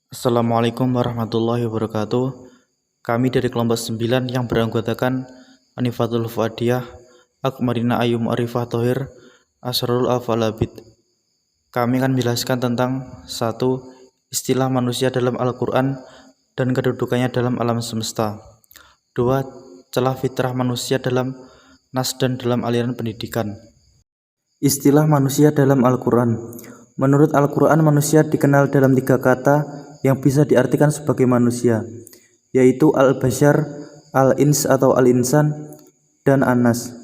Assalamualaikum warahmatullahi wabarakatuh. Kami dari kelompok 9 yang beranggotakan Anifatul Fuadiyah, Akmarina Ayu Mu'arifah Thohir, Asrarul Al-Falabid. Kami akan menjelaskan tentang 1. Istilah manusia dalam Al-Quran dan kedudukannya dalam alam semesta. 2. Celah fitrah manusia dalam nas dan dalam aliran pendidikan. Istilah manusia dalam Al-Quran. Menurut Al-Quran, manusia dikenal dalam 3 kata yang bisa diartikan sebagai manusia, yaitu al-bashar, al-ins atau al-insan, dan anas.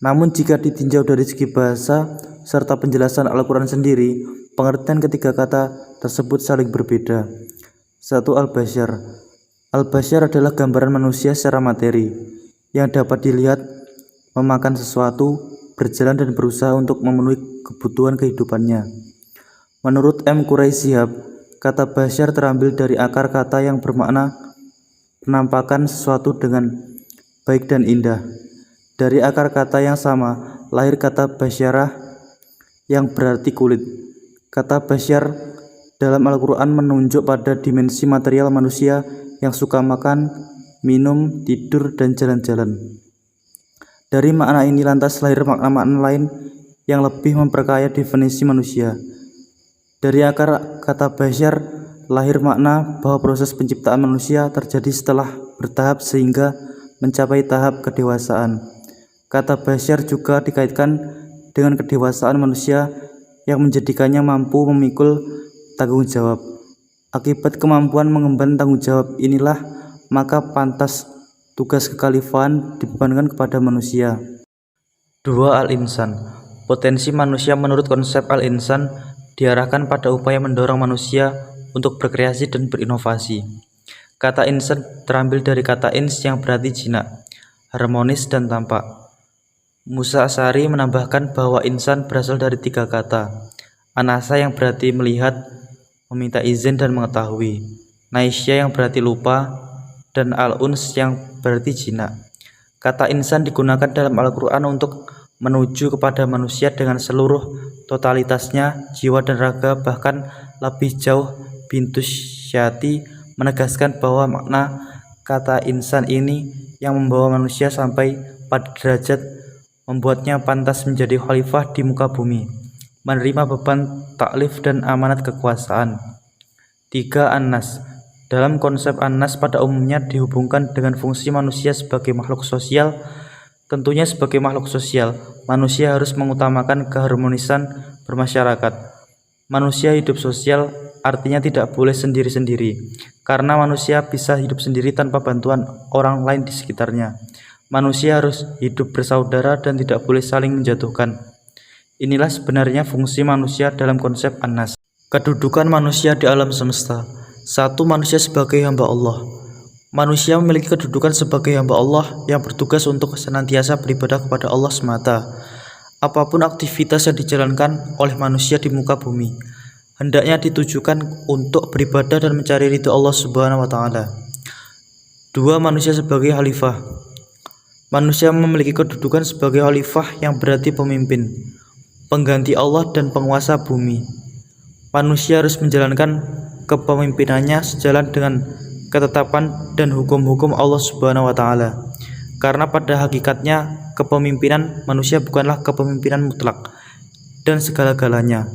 Namun jika ditinjau dari segi bahasa serta penjelasan Al-Quran sendiri, pengertian ketiga kata tersebut saling berbeda. 1. Al-bashar. Al-bashar adalah gambaran manusia secara materi, yang dapat dilihat memakan sesuatu, berjalan dan berusaha untuk memenuhi kebutuhan kehidupannya. Menurut M. Quraisyhab, kata bashar terambil dari akar kata yang bermakna penampakan sesuatu dengan baik dan indah. Dari akar kata yang sama, lahir kata basyarah yang berarti kulit. Kata basyar dalam Al-Quran menunjuk pada dimensi material manusia yang suka makan, minum, tidur, dan jalan-jalan. Dari makna ini lantas lahir makna-makna lain yang lebih memperkaya definisi manusia. Dari akar kata basyar lahir makna bahwa proses penciptaan manusia terjadi setelah bertahap sehingga mencapai tahap kedewasaan. Kata basyar juga dikaitkan dengan kedewasaan manusia yang menjadikannya mampu memikul tanggung jawab. Akibat kemampuan mengemban tanggung jawab inilah maka pantas tugas kekhalifahan dibebankan kepada manusia. 2. Al-insan. Potensi manusia menurut konsep al-insan diarahkan pada upaya mendorong manusia untuk berkreasi dan berinovasi. Kata insan terambil dari kata ins yang berarti jinak, harmonis dan tampak. Musa Asy'ari menambahkan bahwa insan berasal dari 3 kata. Anasa yang berarti melihat, meminta izin dan mengetahui. Naisya yang berarti lupa, dan al-uns yang berarti jinak. Kata insan digunakan dalam Al-Quran untuk menuju kepada manusia dengan seluruh totalitasnya, jiwa dan raga, bahkan lebih jauh Bintus Syati menegaskan bahwa makna kata insan ini yang membawa manusia sampai pada derajat membuatnya pantas menjadi khalifah di muka bumi, menerima beban taklif dan amanat kekuasaan. 3. An-nas. Dalam konsep an-nas pada umumnya dihubungkan dengan fungsi manusia sebagai makhluk sosial. Tentunya sebagai makhluk sosial, manusia harus mengutamakan keharmonisan bermasyarakat. Manusia hidup sosial artinya tidak boleh sendiri-sendiri, karena manusia bisa hidup sendiri tanpa bantuan orang lain di sekitarnya. Manusia harus hidup bersaudara dan tidak boleh saling menjatuhkan. Inilah sebenarnya fungsi manusia dalam konsep an-nas. Kedudukan manusia di alam semesta. 1. Manusia sebagai hamba Allah. Manusia memiliki kedudukan sebagai hamba Allah yang bertugas untuk senantiasa beribadah kepada Allah semata. Apapun aktivitas yang dijalankan oleh manusia di muka bumi, hendaknya ditujukan untuk beribadah dan mencari ridho Allah Subhanahu wa Ta'ala. 2. Manusia sebagai khalifah. Manusia memiliki kedudukan sebagai khalifah yang berarti pemimpin, pengganti Allah dan penguasa bumi. Manusia harus menjalankan kepemimpinannya sejalan dengan ketetapan dan hukum-hukum Allah Subhanahu wa Ta'ala. Karena pada hakikatnya kepemimpinan manusia bukanlah kepemimpinan mutlak dan segala-galanya,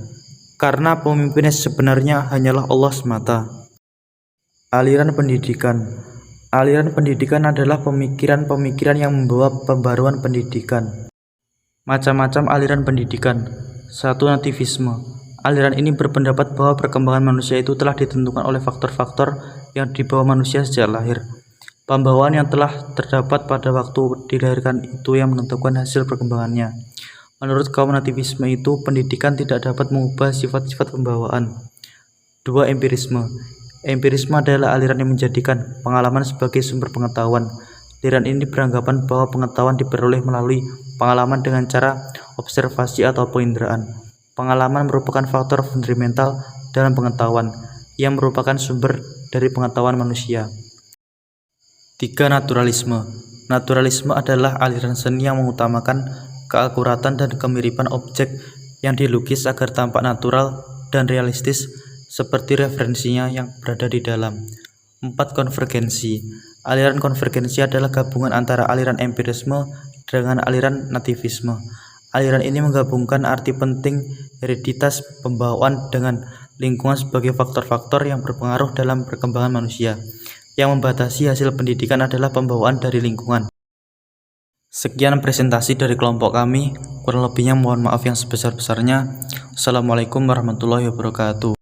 karena pemimpinnya sebenarnya hanyalah Allah semata. Aliran pendidikan. Aliran pendidikan adalah pemikiran-pemikiran yang membawa pembaruan pendidikan. Macam-macam aliran pendidikan. 1. Nativisme. Aliran ini berpendapat bahwa perkembangan manusia itu telah ditentukan oleh faktor-faktor yang dibawa manusia sejak lahir. Pembawaan yang telah terdapat pada waktu dilahirkan itu yang menentukan hasil perkembangannya. Menurut kaum nativisme itu, pendidikan tidak dapat mengubah sifat-sifat pembawaan. 2. Empirisme. Empirisme adalah aliran yang menjadikan pengalaman sebagai sumber pengetahuan. Aliran ini beranggapan bahwa pengetahuan diperoleh melalui pengalaman dengan cara observasi atau penginderaan. Pengalaman merupakan faktor fundamental dalam pengetahuan, yang merupakan sumber dari pengetahuan manusia. 3. Naturalisme. Naturalisme adalah aliran seni yang mengutamakan keakuratan dan kemiripan objek yang dilukis agar tampak natural dan realistis seperti referensinya yang berada di dalam. 4. Konvergensi. Aliran konvergensi adalah gabungan antara aliran empirisme dengan aliran nativisme. Aliran ini menggabungkan arti penting hereditas pembawaan dengan lingkungan sebagai faktor-faktor yang berpengaruh dalam perkembangan manusia. Yang membatasi hasil pendidikan adalah pembawaan dari lingkungan. Sekian presentasi dari kelompok kami, kurang lebihnya mohon maaf yang sebesar-besarnya. Assalamualaikum warahmatullahi wabarakatuh.